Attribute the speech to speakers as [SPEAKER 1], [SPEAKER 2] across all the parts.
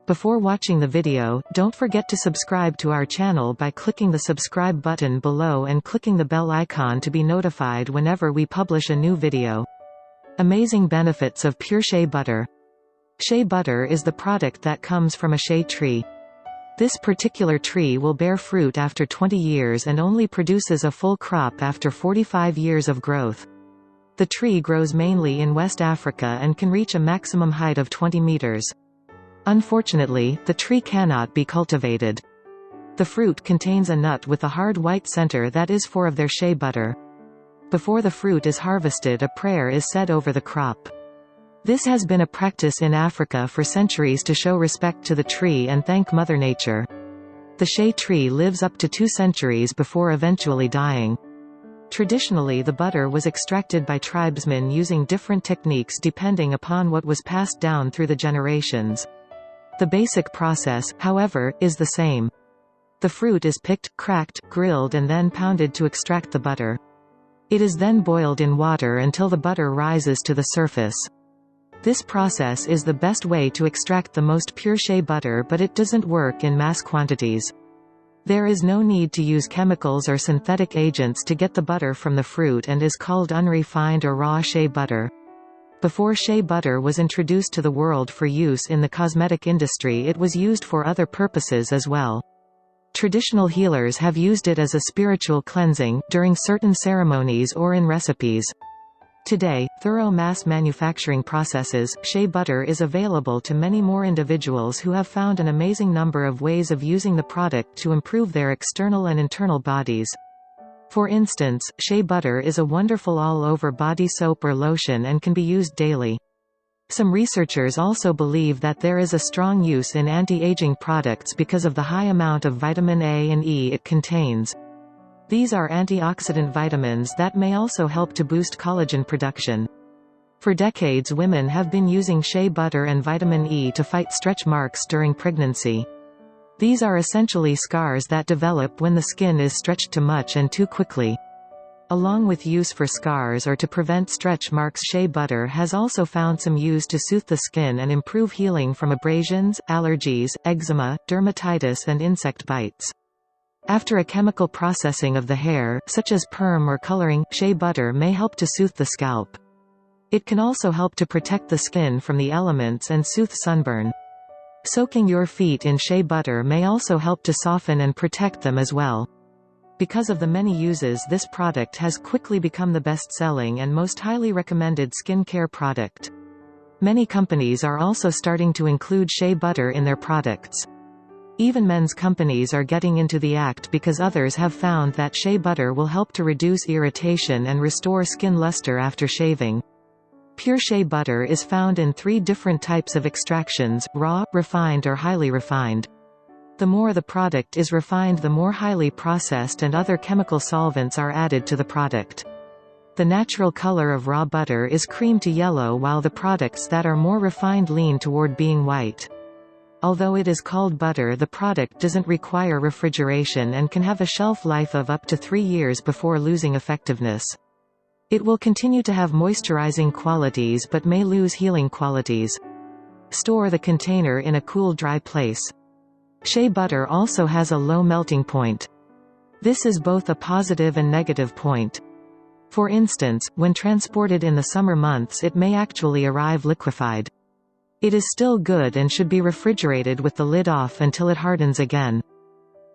[SPEAKER 1] Before watching the video, don't forget to subscribe to our channel by clicking the subscribe button below and clicking the bell icon to be notified whenever we publish a new video. Amazing benefits of pure shea butter. Shea butter is the product that comes from a shea tree. This particular tree will bear fruit after 20 years and only produces a full crop after 45 years of growth. The tree grows mainly in West Africa and can reach a maximum height of 20 meters. Unfortunately, the tree cannot be cultivated. The fruit contains a nut with a hard white center that is of their shea butter. Before the fruit is harvested, a prayer is said over the crop. This has been a practice in Africa for centuries to show respect to the tree and thank Mother Nature. The shea tree lives up to 2 centuries before eventually dying. Traditionally, the butter was extracted by tribesmen using different techniques depending upon what was passed down through the generations. The basic process, however, is the same. The fruit is picked, cracked, grilled and then pounded to extract the butter. It is then boiled in water until the butter rises to the surface. This process is the best way to extract the most pure shea butter, but it doesn't work in mass quantities. There is no need to use chemicals or synthetic agents to get the butter from the fruit and is called unrefined or raw shea butter. Before shea butter was introduced to the world for use in the cosmetic industry, it was used for other purposes as well. Traditional healers have used it as a spiritual cleansing, during certain ceremonies or in recipes. Today, through mass manufacturing processes, shea butter is available to many more individuals who have found an amazing number of ways of using the product to improve their external and internal bodies. For instance, shea butter is a wonderful all-over body soap or lotion and can be used daily. Some researchers also believe that there is a strong use in anti-aging products because of the high amount of vitamin A and E it contains. These are antioxidant vitamins that may also help to boost collagen production. For decades, women have been using shea butter and vitamin E to fight stretch marks during pregnancy. These are essentially scars that develop when the skin is stretched too much and too quickly. Along with use for scars or to prevent stretch marks, shea butter has also found some use to soothe the skin and improve healing from abrasions, allergies, eczema, dermatitis and insect bites. After a chemical processing of the hair, such as perm or coloring, shea butter may help to soothe the scalp. It can also help to protect the skin from the elements and soothe sunburn. Soaking your feet in shea butter may also help to soften and protect them as well. Because of the many uses, this product has quickly become the best-selling and most highly recommended skincare product. Many companies are also starting to include shea butter in their products. Even men's companies are getting into the act because others have found that shea butter will help to reduce irritation and restore skin luster after shaving. Pure shea butter is found in 3 different types of extractions: raw, refined or highly refined. The more the product is refined, the more highly processed and other chemical solvents are added to the product. The natural color of raw butter is cream to yellow, while the products that are more refined lean toward being white. Although it is called butter, the product doesn't require refrigeration and can have a shelf life of up to 3 years before losing effectiveness. It will continue to have moisturizing qualities but may lose healing qualities. Store the container in a cool, dry place. Shea butter also has a low melting point. This is both a positive and negative point. For instance, when transported in the summer months, it may actually arrive liquefied. It is still good and should be refrigerated with the lid off until it hardens again.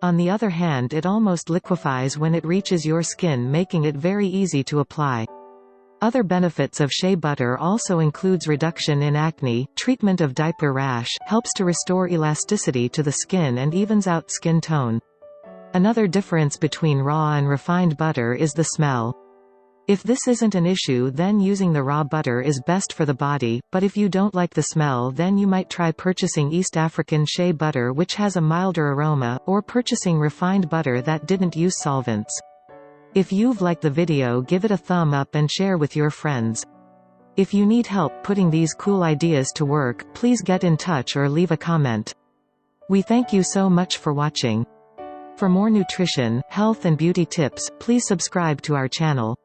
[SPEAKER 1] On the other hand, it almost liquefies when it reaches your skin, making it very easy to apply. Other benefits of shea butter also includes reduction in acne, treatment of diaper rash, helps to restore elasticity to the skin and evens out skin tone. Another difference between raw and refined butter is the smell. If this isn't an issue, then using the raw butter is best for the body, but if you don't like the smell, then you might try purchasing East African shea butter, which has a milder aroma, or purchasing refined butter that didn't use solvents. If you've liked the video, give it a thumb up and share with your friends. If you need help putting these cool ideas to work, please get in touch or leave a comment. We thank you so much for watching. For more nutrition, health and beauty tips, please subscribe to our channel.